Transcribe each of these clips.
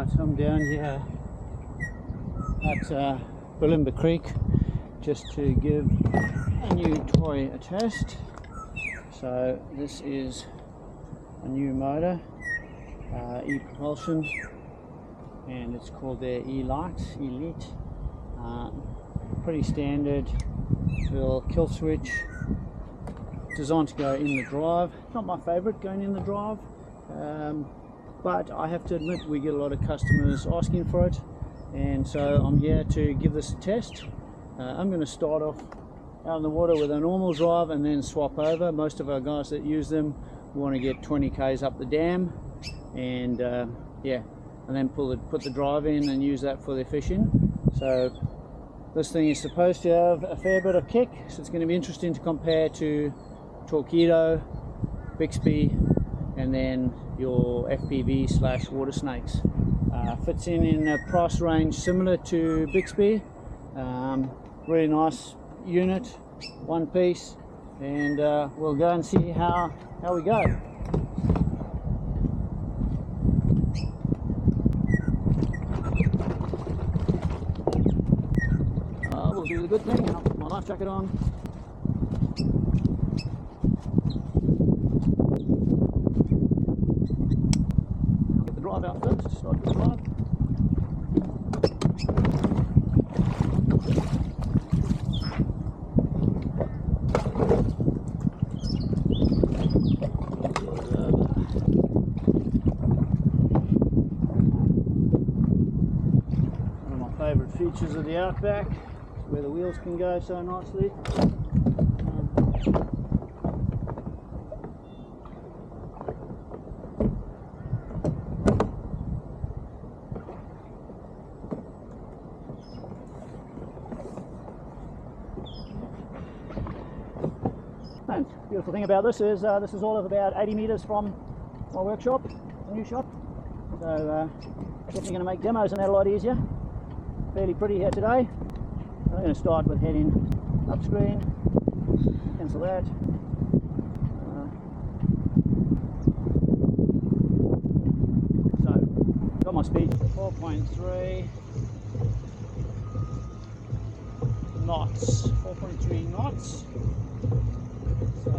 Right, I'm down here at Bulimba Creek just to give a new toy a test. So this is a new motor, ePropulsion, and it's called their e-Lite. Pretty standard little kill switch, designed to go in the drive. Not my favorite going in the drive, but I have to admit we get a lot of customers asking for it, and so I'm here to give this a test. I'm going to start off out in the water with a normal drive and then swap over. Most of our guys that use them want to get 20 k's up the dam, and yeah, and then put the drive in and use that for their fishing. So this thing is supposed to have a fair bit of kick, so it's going to be interesting to compare to Torpedo, Bixby, and then your FPV / water snakes. Fits in a price range similar to Bixby. Really nice unit, one piece, and we'll go and see how we go. We'll do the good thing. I'll put my life jacket on. Get the drive out first. Start the drive. One of my favourite features of the Outback, where the wheels can go so nicely. And beautiful thing about this is all of about 80 metres from my workshop, the new shop. So definitely going to make demos and that a lot easier. Fairly pretty here today. I'm going to start with heading up screen, cancel that. So, got my speed 4.3 knots, 4.3 knots. So,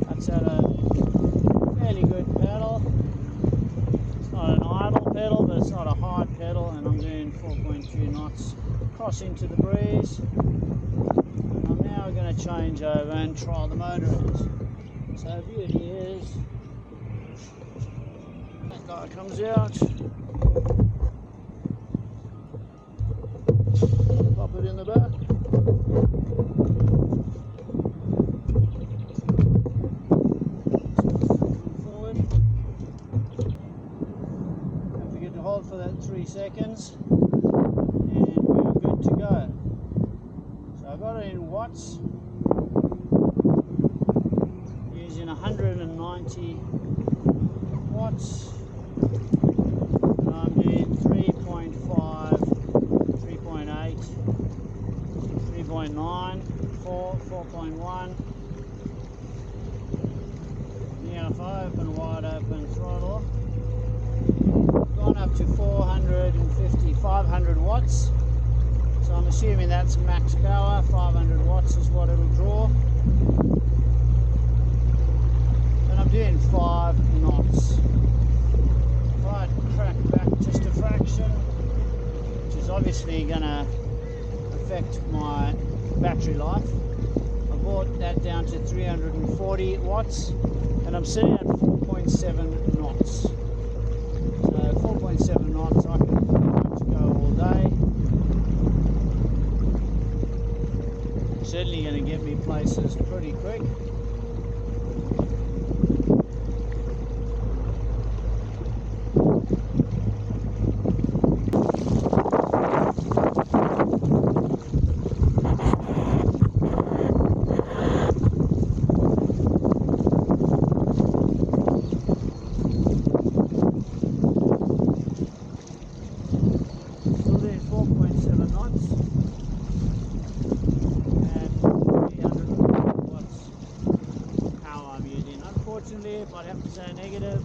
that's at a fairly good pedal. It's not an idle pedal, but it's not a hard pedal, and I'm doing 4.2 knots. Cross into the breeze, and I'm now going to change over and trial the motor out. So beauty is, that guy comes out, pop it in the back, forward, don't forget to hold for that 3 seconds. To go. So I got it in watts, using 190 watts. I'm doing 3.5, 3.8, 3.9, 4, 4.1. Now if I open wide open throttle, gone up to 450, 500 watts. So I'm assuming that's max power, 500 watts is what it'll draw. And I'm doing 5 knots. If I crack back just a fraction, which is obviously going to affect my battery life, I brought that down to 340 watts, and I'm sitting at 4.7 knots. So 4.7 knots, I can pretty much go all day. Certainly going to get me places pretty quick. Still doing 4.7 knots. Unfortunately, if I have to say negative,